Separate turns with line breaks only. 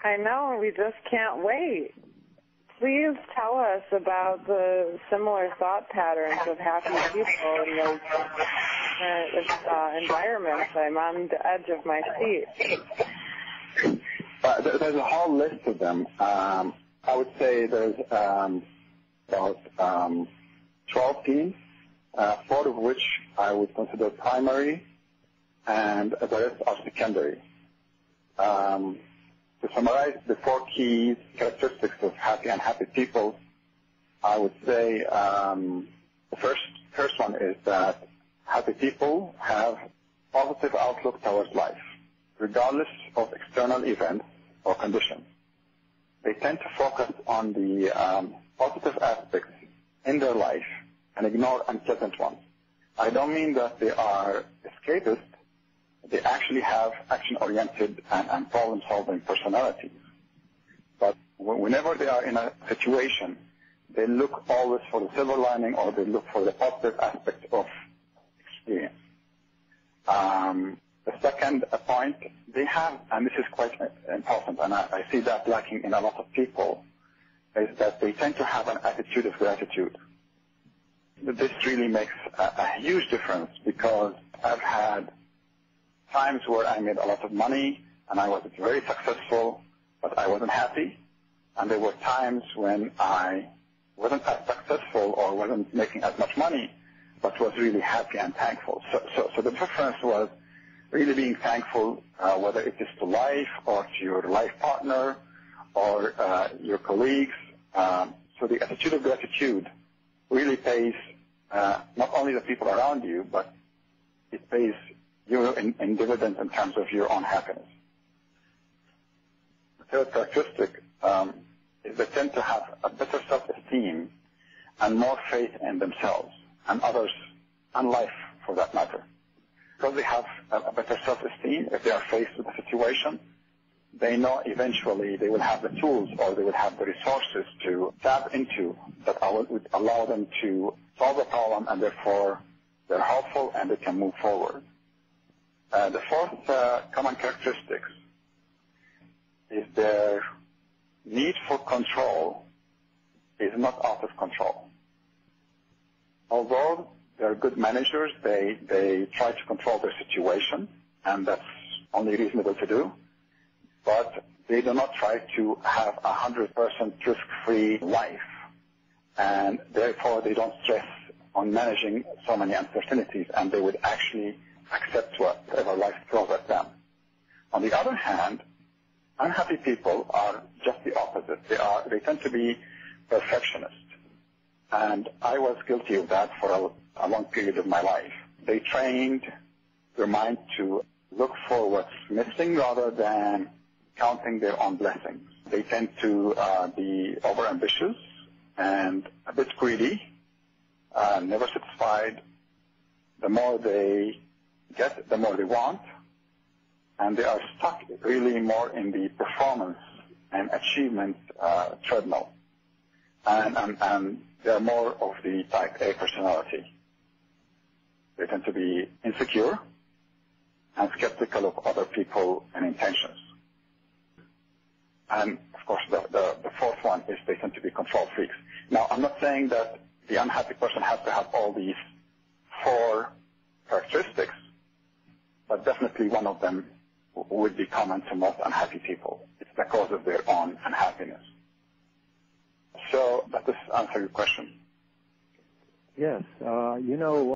I know, we just can't wait. Please tell us about the similar thought patterns of happy people in those environments. I'm on the edge of my seat.
There's a whole list of them. I would say there's about 12 teams, 4 of which I would consider primary, and the rest are secondary. To summarize the 4 key characteristics of happy and unhappy people, I would say the first one is that happy people have positive outlook towards life, regardless of external events or conditions. They tend to focus on the positive aspects in their life and ignore unpleasant ones. I don't mean that they are escapists. They actually have action-oriented and problem-solving personalities. But whenever they are in a situation, they look always for the silver lining, or they look for the positive aspect of experience. The second point they have, and this is quite important, and I see that lacking in a lot of people, is that they tend to have an attitude of gratitude. This really makes a huge difference, because I've had times where I made a lot of money and I was very successful, but I wasn't happy. And there were times when I wasn't as successful or wasn't making as much money, but was really happy and thankful. So the difference was really being thankful, whether it is to life or to your life partner or your colleagues. So the attitude of gratitude really pays not only the people around you, but it pays you in dividends in terms of your own happiness. The third characteristic is they tend to have a better self-esteem and more faith in themselves and others and life, for that matter. Because they have a better self-esteem, if they are faced with a situation, they know eventually they will have the tools or they will have the resources to tap into that would allow them to solve the problem, and therefore they're hopeful and they can move forward. The fourth common characteristics is their need for control is not out of control. Although they're good managers, they try to control their situation, and that's only reasonable to do, but they do not try to have 100% risk-free life, and therefore they don't stress on managing so many uncertainties, and they would actually accept whatever life throws at them. On the other hand, unhappy people are just the opposite. They tend to be perfectionists. And I was guilty of that for a long period of my life. They trained their mind to look for what's missing rather than counting their own blessings. They tend to be overambitious and a bit greedy, never satisfied. The more they get, the more they want, and they are stuck really more in the performance and achievement treadmill. And they're more of the type A personality. They tend to be insecure and skeptical of other people and intentions. And, of course, the fourth one is they tend to be control freaks. Now, I'm not saying that the unhappy person has to have all these 4 characteristics, but definitely one of them would be common to most unhappy people. It's the cause of their own unhappiness. So, does this answer your question?
Yes.